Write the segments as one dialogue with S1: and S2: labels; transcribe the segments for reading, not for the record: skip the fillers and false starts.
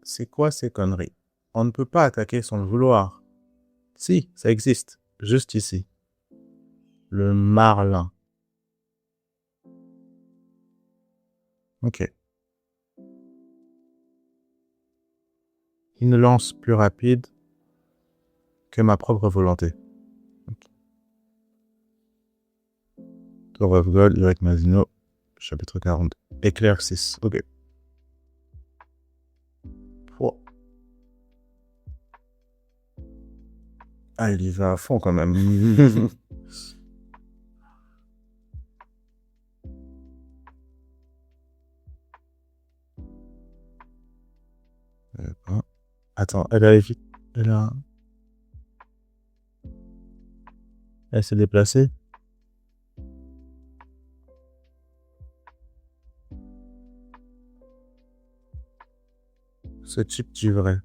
S1: C'est quoi ces conneries? On ne peut pas attaquer sans le vouloir. Si, ça existe. Juste ici. Le marlin. Ok. Une lance plus rapide que ma propre volonté. Ok. Tour of God, Lyric Mazino, chapitre 40. Éclair 6. Ok. Oh. Ah, il y va à fond quand même. Attends, elle a vite. Elle s'est déplacée. Ce type du vrai.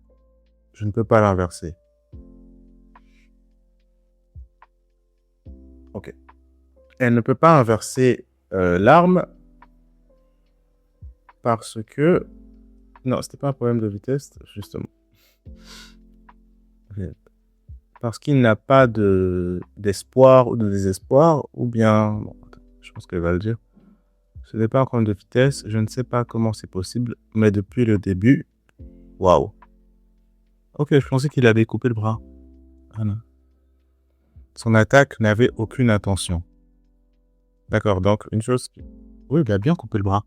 S1: Je ne peux pas l'inverser. Ok. Elle ne peut pas inverser l'arme parce que... Non, c'était pas un problème de vitesse, justement. Parce qu'il n'a pas d'espoir ou de désespoir, ou bien... Bon, je pense qu'elle va le dire. Ce n'est pas un problème de vitesse, je ne sais pas comment c'est possible, mais depuis le début... Waouh. Ok, je pensais qu'il avait coupé le bras. Ah non. Son attaque n'avait aucune intention. D'accord, donc une chose... Oui, il a bien coupé le bras.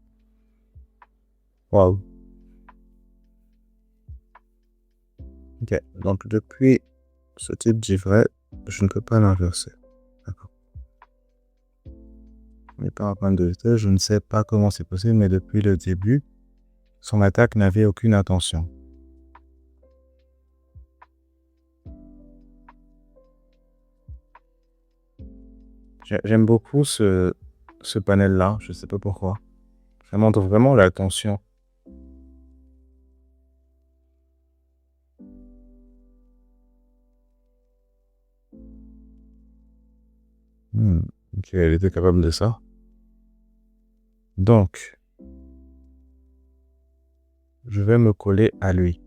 S1: Waouh. Ok, donc depuis ce type d'ivraie, je ne peux pas l'inverser. D'accord. Il n'est pas un point de vitesse, je ne sais pas comment c'est possible, mais depuis le début, son attaque n'avait aucune intention. J'aime beaucoup ce panel-là, je ne sais pas pourquoi. Ça montre vraiment l'attention. Ok, elle était capable de ça. Donc, je vais me coller à lui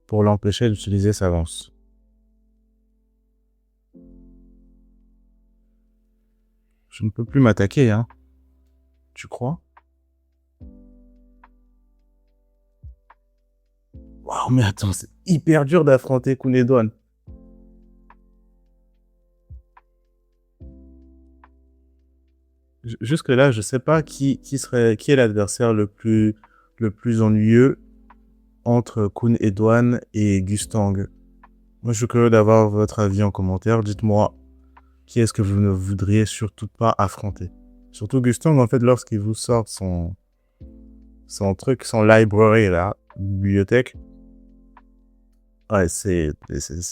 S1: pour l'empêcher d'utiliser sa lance. Je ne peux plus m'attaquer, hein. Tu crois? Waouh, mais attends, c'est hyper dur d'affronter Kunedon. Jusque-là, je sais pas qui est l'adversaire le plus ennuyeux entre Kun Edouane et Gustang. Moi, je suis curieux d'avoir votre avis en commentaire. Dites-moi, qui est-ce que vous ne voudriez surtout pas affronter? Surtout Gustang, en fait, lorsqu'il vous sort son truc, son library, là, bibliothèque. Ouais, c'est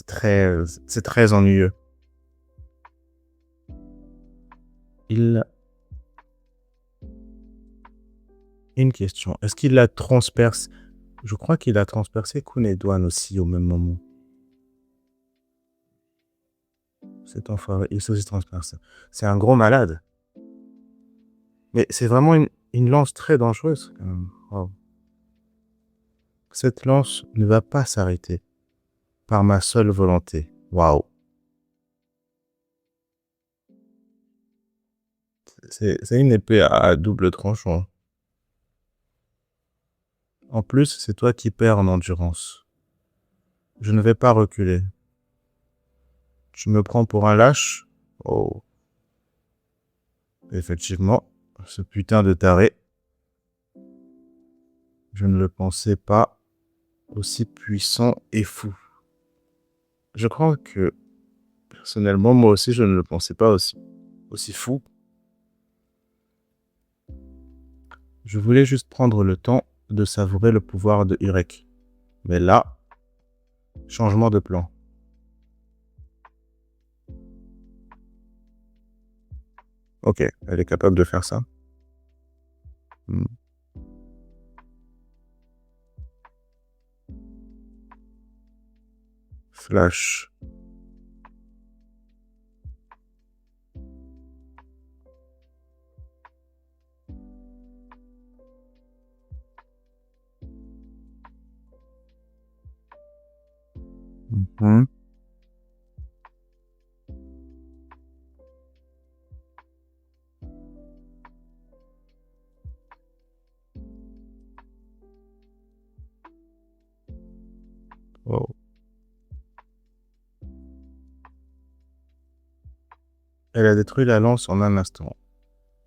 S1: très ennuyeux. Une question. Est-ce qu'il la transperce? Je crois qu'il a transpercé Kun Edouane aussi au même moment. Cet enfoiré, il s'est aussi transpercé. C'est un gros malade. Mais c'est vraiment une lance très dangereuse. Wow. Cette lance ne va pas s'arrêter par ma seule volonté. Waouh. C'est une épée à double tranchant. En plus, c'est toi qui perds en endurance. Je ne vais pas reculer. Tu me prends pour un lâche? Oh. Effectivement, ce putain de taré. Je ne le pensais pas aussi puissant et fou. Je crois que, personnellement, moi aussi, je ne le pensais pas aussi fou. Je voulais juste prendre le temps de savourer le pouvoir de Urek. Mais là, changement de plan. Ok, elle est capable de faire ça. Flash. Mhm. Wow. Elle a détruit la lance en un instant.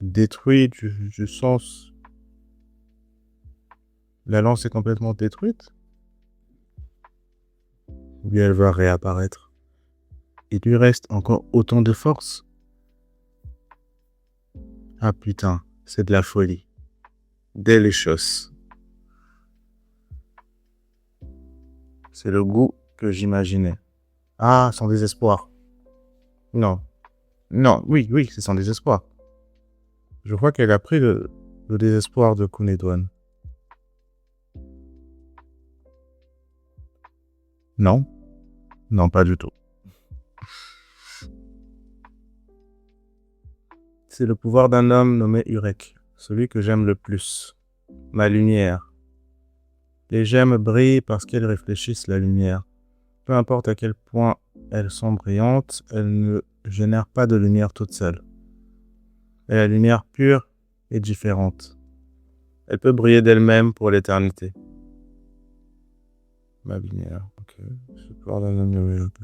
S1: Détruit du sens. La lance est complètement détruite? Ou bien elle va réapparaître? Il lui reste encore autant de force? Ah putain, c'est de la folie. Delicious. C'est le goût que j'imaginais. Ah, sans désespoir. Non. Non, oui, oui, c'est sans désespoir. Je crois qu'elle a pris le désespoir de Kunedouane. Non? Non, pas du tout. C'est le pouvoir d'un homme nommé Urek, celui que j'aime le plus. Ma lumière. Les gemmes brillent parce qu'elles réfléchissent la lumière. Peu importe à quel point elles sont brillantes, elles ne génèrent pas de lumière toute seule. Et la lumière pure est différente. Elle peut briller d'elle-même pour l'éternité. Ma lumière, ok. C'est le pouvoir d'un homme nommé Urek.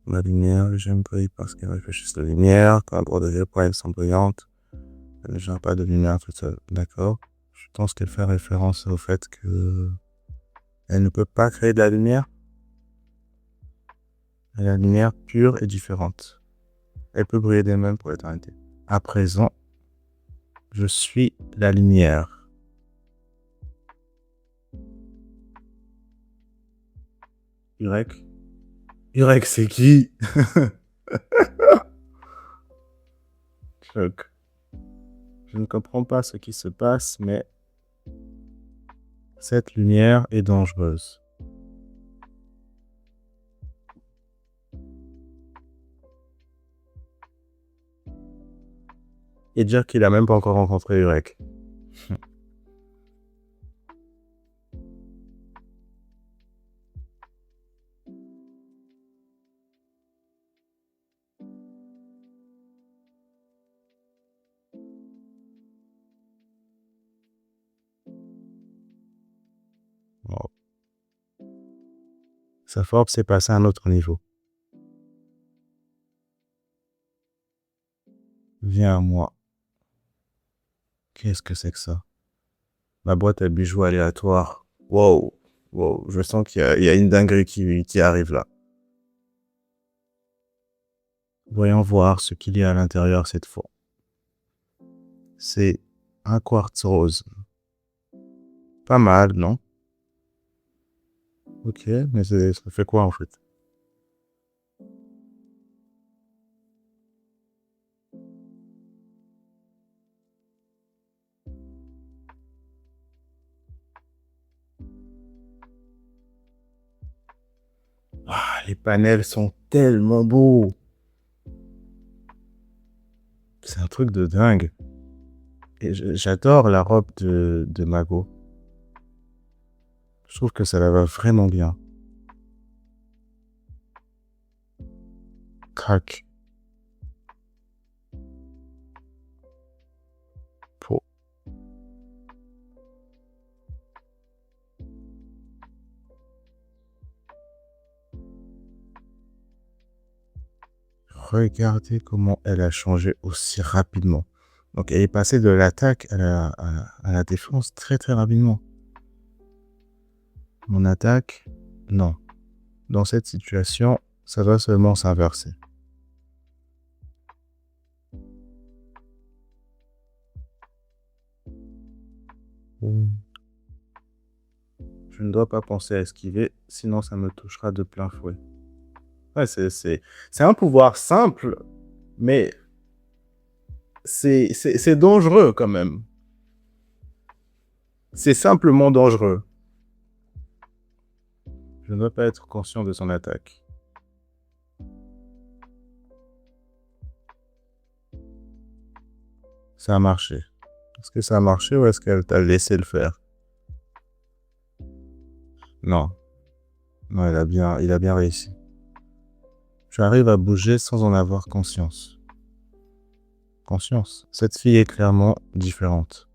S1: Ma lumière, les gemmes brillent parce qu'elles réfléchissent la lumière. Peu importe à quel point elles sont brillantes, elles ne génèrent pas de lumière toute seule. D'accord. Je pense qu'elle fait référence au fait que elle ne peut pas créer de la lumière. Et la lumière pure est différente. Elle peut briller d'elle-même pour l'éternité. À présent, je suis la lumière. Urek. Urek, c'est qui? Choc. Je ne comprends pas ce qui se passe, mais cette lumière est dangereuse. Et dire qu'il a même pas encore rencontré Urek. Wow. Sa force s'est passée à un autre niveau. Viens à moi. Qu'est-ce que c'est que ça? Ma boîte à bijoux aléatoire. Wow. Wow. Je sens qu'il y a une dinguerie qui arrive là. Voyons voir ce qu'il y a à l'intérieur cette fois. C'est un quartz rose. Pas mal, non? Ok, mais ça fait quoi en fait? Ah, les panels sont tellement beaux. C'est un truc de dingue. Et j'adore la robe de Mago. Je trouve que ça la va vraiment bien. Crac. Pour. Regardez comment elle a changé aussi rapidement. Donc elle est passée de l'attaque à la défense très très rapidement. Mon attaque, non. Dans cette situation, ça doit seulement s'inverser. Je ne dois pas penser à esquiver, sinon ça me touchera de plein fouet. Ouais, c'est un pouvoir simple, mais c'est dangereux quand même. C'est simplement dangereux. Je ne dois pas être conscient de son attaque. Ça a marché. Est-ce que ça a marché ou est-ce qu'elle t'a laissé le faire? Non. Non, il a bien réussi. Tu arrives à bouger sans en avoir conscience. Conscience. Cette fille est clairement différente.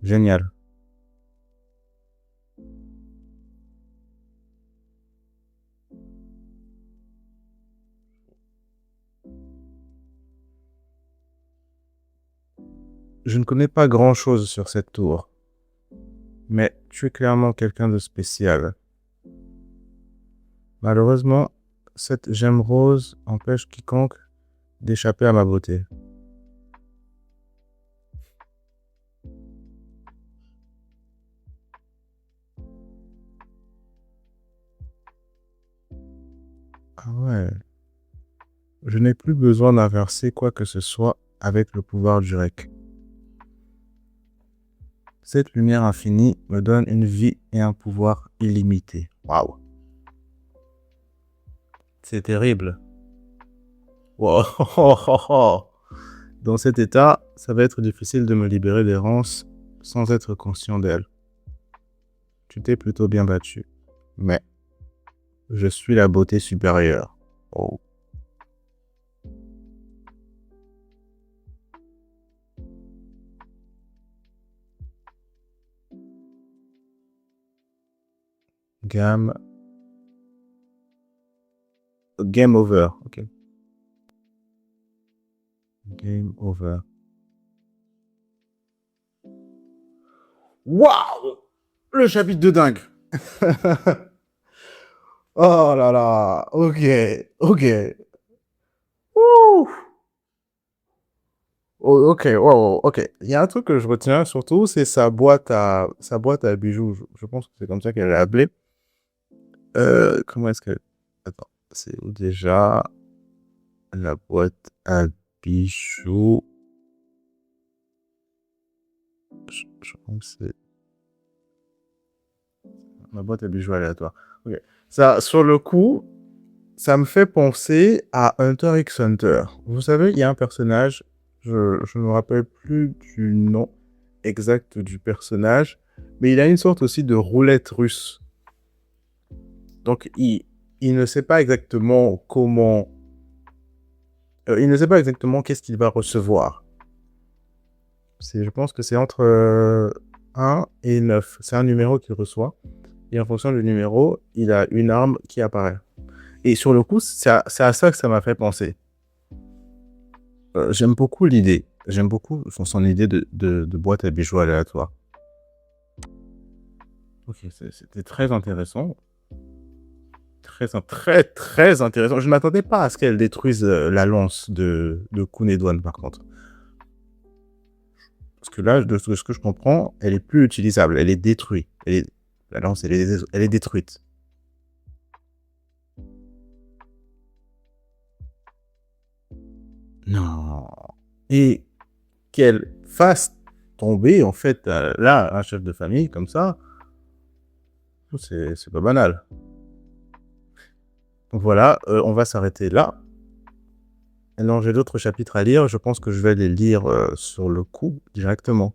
S1: Génial. Je ne connais pas grand-chose sur cette tour, mais tu es clairement quelqu'un de spécial. Malheureusement, cette gemme rose empêche quiconque d'échapper à ma beauté. Ah ouais. Je n'ai plus besoin d'inverser quoi que ce soit avec le pouvoir du Rec. Cette lumière infinie me donne une vie et un pouvoir illimité. Waouh. C'est terrible. Wow. Dans cet état, ça va être difficile de me libérer d'errance sans être conscient d'elle. Tu t'es plutôt bien battu. Mais je suis la beauté supérieure. Oh. Game. Game over. Ok. Game over. Waouh! Le chapitre de dingue. Oh là là. Ok. Ok. Ouh. Oh, ok. Wow. Ok. Il y a un truc que je retiens surtout, c'est sa boîte à bijoux. Je pense que c'est comme ça qu'elle l'a appelée. Comment est-ce que... Attends. C'est où déjà la boîte à bijoux? Je pense que c'est ma boîte à bijoux aléatoire. Ok. Ça, sur le coup, ça me fait penser à Hunter x Hunter. Vous savez, il y a un personnage, je ne me rappelle plus du nom exact du personnage, mais il a une sorte aussi de roulette russe. Donc, il ne sait pas exactement comment... il ne sait pas exactement qu'est-ce qu'il va recevoir. Je pense que c'est entre 1 et 9. C'est un numéro qu'il reçoit. Et en fonction du numéro, il a une arme qui apparaît. Et sur le coup, c'est à ça que ça m'a fait penser. J'aime beaucoup l'idée. J'aime beaucoup son idée de boîte à bijoux aléatoire. Ok, c'était très intéressant. Très intéressant. Je ne m'attendais pas à ce qu'elle détruise la lance de Kun Edouane, par contre. Parce que là, de ce que je comprends, elle est plus utilisable. Elle est détruite. La lance, elle est détruite. Non. Et qu'elle fasse tomber, en fait, là, un chef de famille, comme ça, c'est pas banal. Donc voilà, on va s'arrêter là. Et non, j'ai d'autres chapitres à lire. Je pense que je vais les lire sur le coup, directement.